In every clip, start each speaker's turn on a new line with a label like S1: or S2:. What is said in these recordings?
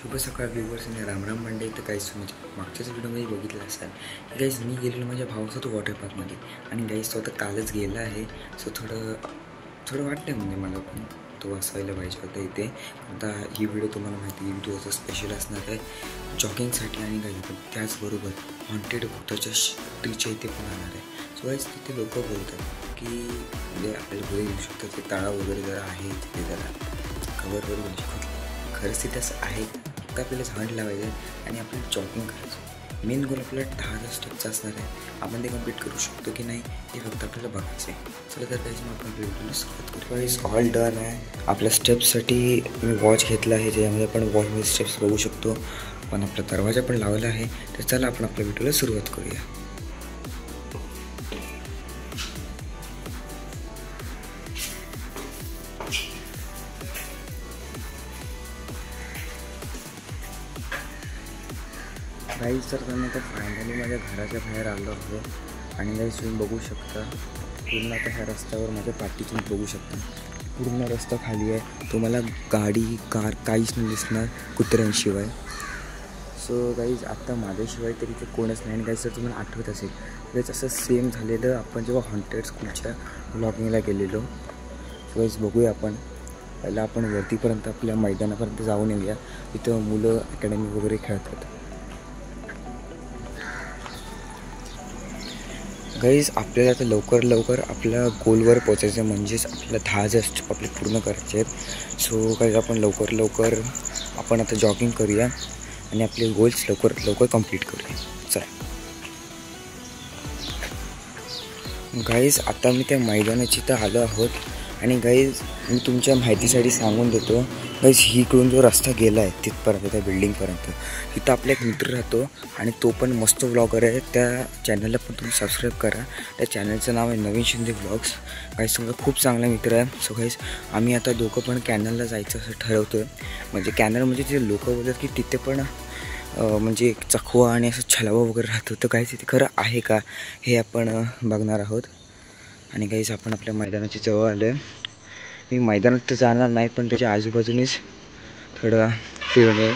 S1: शुभ सकाळ व्ह्यूवर्स आणि रामराम मंडई. तर काहीच म्हणजे मागच्याच व्हिडिओमध्ये बघितलं असाल की गाईज मी गेलेलो माझ्या भावाचा तो वॉटर पार्कमध्ये आणि गाईज तो आता कालच गेला आहे. सो थोडं वाटतं म्हणजे मला पण तो असायला पाहिजे होता इथे. आता ही व्हिडिओ तुम्हाला माहिती आहे, व्हिडिओ असं स्पेशल असणार आहे जॉगिंगसाठी आणि काही पण त्याचबरोबर हॉन्टेड भूताच्या ट्रीच्या इथे पण आणणार आहे. सो गाईज तिथे लोक बोलतात की म्हणजे आपल्याला घरी येऊ शकतात, ते तळाव वगैरे जरा आहे तिथे जरा कवर वगैरे म्हणजे खरंच तिथे असं आहे का आपल्याला झाड लावायचं आहे आणि आपल्याला जॉगिंग करायचं. मेन गोल आपल्याला 10,000 स्टेप्सचा असणार आहे. आपण ते कम्प्लीट करू शकतो की नाही हे फक्त आपल्याला बघायचं आहे. चला तर काहीच मग आपण व्हिडिओला सुरुवात करू. गाईज ऑल डन आहे. आपल्या स्टेप्ससाठी मी वॉच घेतला आहे ज्यामध्ये आपण वॉचमध्ये स्टेप्स बघू शकतो. आपण आपला दरवाजा पण लावला आहे. तर चला आपण आपल्या व्हिडिओला सुरुवात करूया. गाईज तर त्यांनी आता फायनली माझ्या घराच्या बाहेर आलो आहे आणि गाईज तुम्ही बघू शकता पूर्ण आता ह्या रस्त्यावर माझ्या पाठी तुम्ही बघू शकता पूर्ण रस्ता खाली आहे. तुम्हाला गाडी कार काहीच नाही दिसणार कुत्र्यांशिवाय. सो गाईज आत्ता माझ्याशिवाय तरी ते कोणच नाही. आणि गाईज जर तुम्हाला आठवत असेल गाईज असं सेम झालेलं आपण जेव्हा हॉन्टेड स्कूलच्या व्लॉगिंगला गेलेलो. सो गाईज बघूया आपण पहिला आपण वरतीपर्यंत आपल्या मैदानापर्यंत जाऊन येऊया. तिथं मुलं अकॅडमी वगैरे खेळतात. गाईज आपल्याला आता लवकर आपल्या गोलवर पोचायचं म्हणजेच आपल्याला 10,000 स्टेप आपले पूर्ण करायचे आहेत. सो गाईज आपण लवकर आपण आता जॉगिंग करूया आणि आपले गोल्स लवकर कंप्लीट करूया. चला गाईज आता मी त्या मैदानाची तर आलो आहोत. आणि गाईज मी तुमच्या माहितीसाठी सांगून देतो गाईज इकडून जो रस्ता गेला आहे तिथपर्यंत त्या बिल्डिंगपर्यंत तिथं आपला एक मित्र राहतो आणि तो पण मस्त व्लॉगर आहे. त्या चॅनलला पण तुम्ही सबस्क्राईब करा. त्या चॅनलचं नाव आहे नवीन शिंदे व्लॉग्स. गाईज तुमचा खूप चांगला मित्र आहे. सो गाईज आम्ही आता दोघं पण कॅनलला जायचं असं ठरवतो आहे. म्हणजे कॅनल म्हणजे ते लोक बोलतात की तिथे पण म्हणजे चकवा आणि असं छलावा वगैरे राहतो. तर काहीच तिथे खरं आहे का हे आपण बघणार आहोत. आणि काहीच आपण आपल्या मैदानाच्या जवळ आलो आहे. मी मैदानात तर जाणार नाही पण त्याच्या आजूबाजूनेच थोडं फिरून येईल.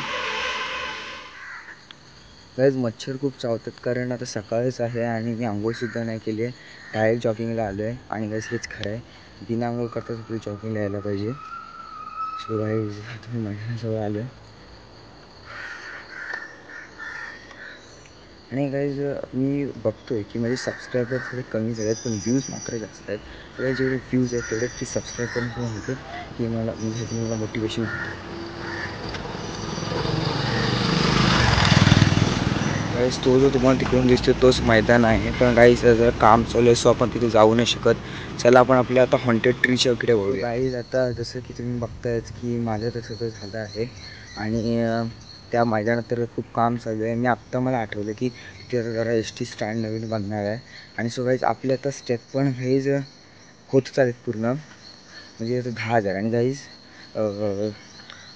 S1: गाईज मच्छर खूप चावतात कारण आता सकाळच आहे आणि मी आंघोळसुद्धा नाही केली आहे. डायरेक्ट जॉगिंगला आलो आहे. आणि गाईज हेच खरं आहे, बिना आंघोळ करताच आपली जॉगिंगला यायला पाहिजे. सो गाईज आता मी मैदानाजवळ आलो आहे. आणि गाईज मी बघतो आहे की माझे सबस्क्रायबर थोडे कमी झाले आहेत पण व्ह्यूज मात्र जास्त आहेत. तर जेवढे व्ह्यूज आहेत तेवढे ती सबस्क्राईब करून पण होते की मला मोटिवेशन होतं. गाईज तो जो तुम्हाला तिकडून दिसतो तोच मैदान आहे. पण गाईज जर काम चालू आहे सो आपण तिथे जाऊ नाही शकत. चला आपण आपल्या आता हॉन्टेड ट्रीच्या इकडे वळूया. गाईज आता जसं की तुम्ही बघतायच की माझं तर सगळं झालं आहे आणि त्या मैदानात तर खूप काम चालू आहे. आत्ता मला आठवलं की तिथे जरा ST स्टँड नवीन बनणार आहे. आणि सो गाईज आपले आता स्टेप पण गाईज होत चालेल पूर्ण म्हणजे आता 10,000. आणि गाईज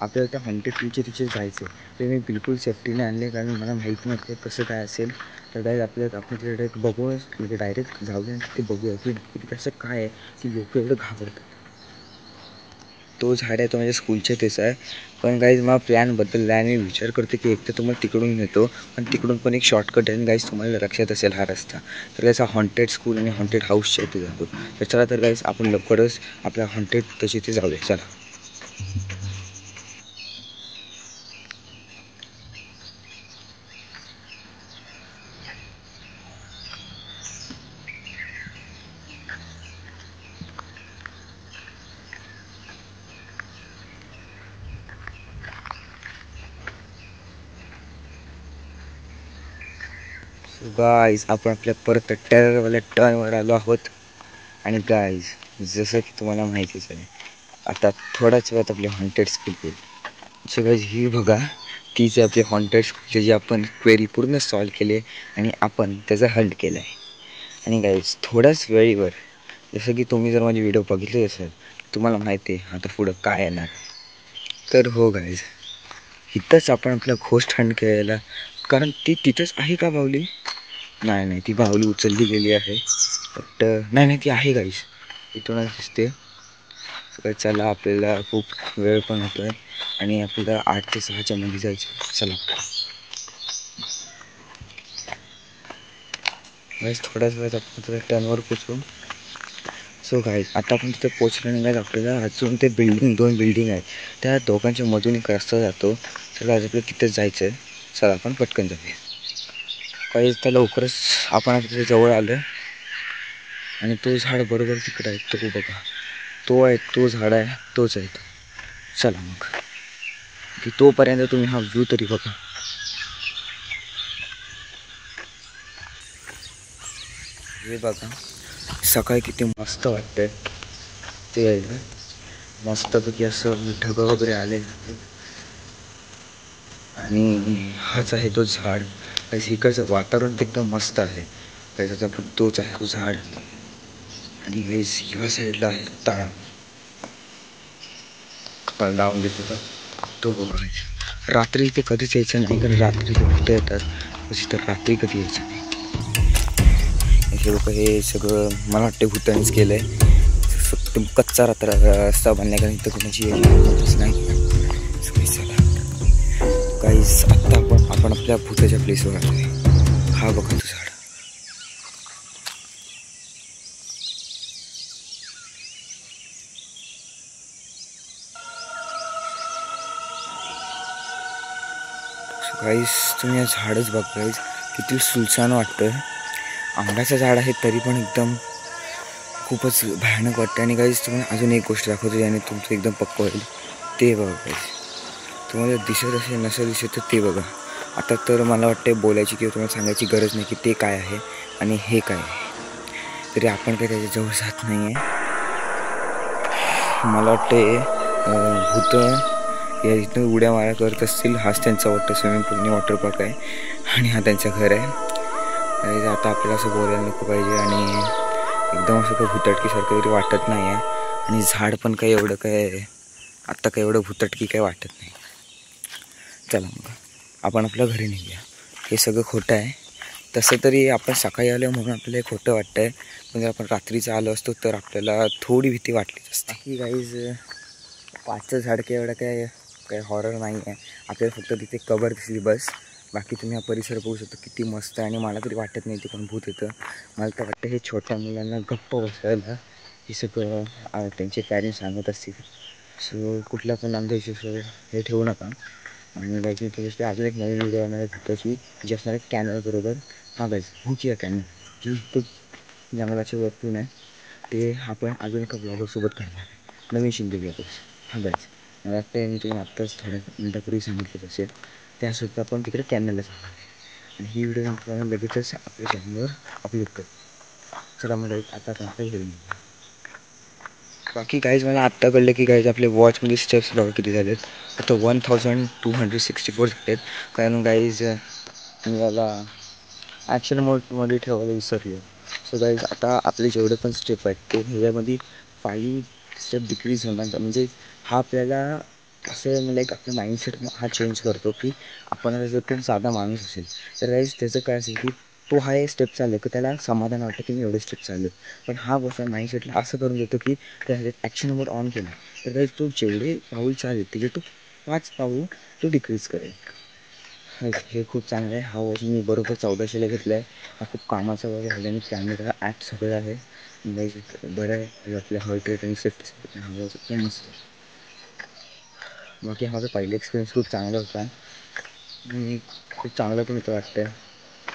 S1: आपल्याला त्या हॉन्टेड ट्रीच्या तिथे जायचं आहे. ते मी बिलकुल सेफ्टीने आणले कारण मला माहीत नव्हतं कसं काय असेल. तर डायरेक्ट आपण तिथे बघूच म्हणजे डायरेक्ट जाऊया ते बघूया की कसं काय आहे की लोक एवढं घाबरतात. तो झाड आहे तो माझ्या स्कूलच्या तेच आहे. पण गाईज मला प्लॅन बदलला आहे आणि मी विचार करतो की एक तर तुम्हाला तिकडून नेतो पण तिकडून पण एक शॉर्टकट आहे. गाईज तुम्हाला लक्षात असेल हा रस्ता. तर गाईज हा हॉन्टेड स्कूल आणि हॉन्टेड हाऊसच्या इथे जातो. तर चला तर गाईज आपण लवकरच आपल्या हॉन्टेड त्याच्या इथे जाऊया. चला गाईज आपण आपल्या परत टेररवाल्या टर्नवर आलो आहोत. आणि गाईज जसं की तुम्हाला माहितीच आहे आता थोड्याच वेळात आपली हॉन्टेड स्कूल येईल. सो गाईज ही बघा तीच आहे आपली हॉन्टेड स्कूल जी आपण क्वेरी पूर्ण सॉल्व केली आहे आणि आपण त्याचा हल्ट केला आहे. आणि गाईज थोड्याच वेळीवर जसं की तुम्ही जर माझी व्हिडिओ बघितली असेल तुम्हाला माहिती आहे आता पुढं काय येणार. तर हो गाईज इथंच आपण आपला घोस्ट हंट केलेला कारण ती तिथंच आहे का बाहुली. नाही ती बाहुली उचलली गेली आहे. बट नाही ती आहे गाईज इथूनच दिसते. तर चला, आपल्याला खूप वेळ पण होतो आहे आणि आपल्याला 8 ते 6च्या मध्ये जायचं. चला गाईज, थोड्याच वेळात आपण तिथे टर्नवर पोचू. सो गाईज, आता आपण तिथे पोचलो नाही गाईज. आपल्याला अजून ते 2 बिल्डिंग आहे, त्या दोघांच्या मधून एक रस्ता जातो. तर आज आपल्याला तिथेच जायचं आहे. चला आपण पटकन जाऊया. गाईज, तर लवकरच आपण आता तिथे जवळ आलो आणि तो झाड बरोबर तिकडे आहे. तो बघा, तो आहे, तो झाड आहे, तोच आहे. चला मग, की तोपर्यंत तुम्ही हा व्ह्यू तरी बघा. हे बघा, सकाळी किती मस्त वाटतंय. ते आहे मस्तपैकी असं ढगं वगैरे आले आणि हाच आहे तो झाड. इकडचं वातावरण एकदम मस्त आहे. त्याचा पण तोच आहे तो झाड. आणि ह्या साईडला आहे ताळा लावून घेत होता तो बघायचा. रात्री इथे कधीच यायचं नाही, कारण रात्री ते भूतं येतात. तर रात्री कधी यायचं नाही. हे लोक हे सगळं मला वाटतं भूतानीच केलं आहे. फक्त कच्चा रस्ता बनल्या, कारण इथं कोणाची होतच नाही. गाईस, आत्ता आपण आपल्या भूताच्या प्लेसवर आलो आहे. हा बघा तो झाड. गाईस, तुम्ही झाडच बघ गाईस, किती सुलसान वाटतं. आंब्याचं झाड आहे तरी पण एकदम खूपच भयानक वाटतं. आणि गाईस, तुम्हाला अजून एक गोष्ट दाखवतो ज्याने तुमचं एकदम पक्क होईल. ते बघा गाईस, तुम्हाला दिसत असेल नसेल दिसत तर ते बघा. आता तर मला वाटतं बोलायची किंवा तुम्हाला सांगायची गरज नाही की ते काय आहे आणि हे काय आहे. तरी आपण काही त्याच्याजवळ जात नाही आहे. मला वाटते भूत या इथून उड्या मारा करत असतील. हाच त्यांचा वाटतं स्विमिंग पूल आणि वॉटर पार्क आहे आणि हा त्यांचं घर आहे. आता आपल्याला असं बोलायला नको पाहिजे आणि एकदम असं काही भुतटकीसारखं तरी वाटत नाही आहे. आणि झाड पण काही एवढं काय आत्ता काही एवढं भुतटकी काही वाटत नाही. चला मग आपण आपल्या घरी निघूया. हे सगळं खोटं आहे. तसं तरी आपण सकाळी आलो म्हणून आपल्याला हे खोटं वाटतं आहे, पण जर आपण रात्रीचं आलो असतो तर आपल्याला थोडी भीती वाटलीच असते. ही गाईज 5चं झाड काही एवढं काही हॉरर नाही आहे. आपल्याला फक्त तिथे कबर दिसली बस. बाकी तुम्ही हा परिसर बघू शकता किती मस्त आहे. आणि मला तरी वाटत नाही ते पण भूत येतं. मला तर वाटतं हे छोट्या मुलांना गप्प बसायला हे सगळं त्यांचे पॅरेंट्स सांगत असतील. सो कुठल्या पण अंधविश्वासावर हे ठेवू नका. आणि बाकी त्याच्यासाठी अजून एक नवीन व्हिडिओ येणार आहे भूताची, जी असणार आहे कॅनल बरोबर. हां गाईज, भूकिया कॅनल जी तो जंगलाचे वरतून आहे, ते आपण अजून एका ब्लॉगरसोबत करणार आहे, नवीन शिंदे ब्लॉगर्स. हां गाईज, मला वाटतं मी तुम्ही आत्ताच थोड्या मिनटापूर्वी सांगितलं असेल. त्यासुद्धा आपण तिकडे कॅनलला जाणार आहे आणि ही व्हिडिओ आपल्याला लगेचच आपल्या चॅनलवर अपलोड करू. चला मला आता घेऊन. बाकी गाईज, मला आत्ता कळलं की गाईज आपले वॉचमध्ये स्टेप्स बघा किती झालेत. आता 1264 झालेत. कारण गाईज मी याला ॲक्शन मोडमध्ये ठेवायला विसरलो. सो गाईज, आता आपले जेवढे पण स्टेप आहेत ते ह्याच्यामध्ये 5 स्टेप डिक्रीज होणार. म्हणजे हा आपल्याला असं लाईक आपला माइंडसेट हा चेंज करतो की आपण जर पण साधा माणूस असेल तर गाईज त्याचं काय असेल की तो हा एक स्टेप चाललं की त्याला समाधान वाटतं की मी एवढे स्टेप चाललो. पण हा गोष्ट माइंडसेटला असं करून देतो की त्या ॲक्शन मोड ऑन केला तर गाईज तो जेवढे पाऊल चालेल त्याचे तो 5 पाऊल तो डिक्रीज करेल. हे खूप चांगलं आहे. हा वॉच मी बरोबर 1400ला घेतला आहे. हा खूप कामाचा वगैरे झाल्याने कॅमेरा ॲप सगळं आहे. बरं आहे आपल्या हार्ट रेट आणि सेफ्टी हा वॉच एकदम मस्त आहे. बाकी माझा पहिला एक्सपिरियन्स खूप चांगला होता. खूप चांगलं पण होतं वाटतं.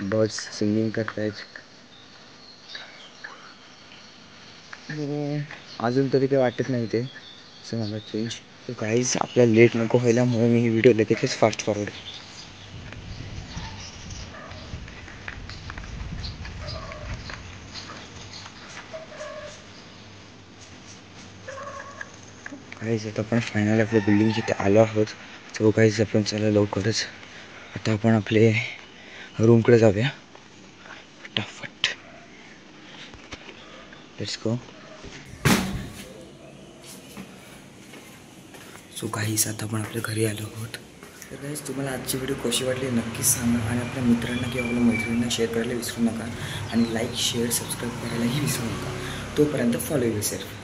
S1: बर्ड्स सिंगिंग करत आहेत आणि अजून तरी काही वाटत नाही ते असं मला चेंज. तर काहीच आपल्याला लेट नको व्हायल्यामुळे मी ही व्हिडिओ लगेचच फास्ट फॉरवर्ड. काहीच आता आपण फायनल आपल्या बिल्डिंगच्या इथे आलो आहोत. सो काहीच आपण चला लवकरच आता आपण आपले रूमकडे जाऊया फटाफट. Let's go. सो काहीच आता आपण आपल्या घरी आलो आहोत. तर काहीच तुम्हाला आजची व्हिडिओ कशी वाटली नक्कीच सांगा आणि आपल्या मित्रांना किंवा आपल्या मैत्रिणींना शेअर करायला विसरू नका आणि लाईक शेअर सबस्क्राईब करायलाही विसरू नका. तोपर्यंत फॉलो युअरसेल्फ.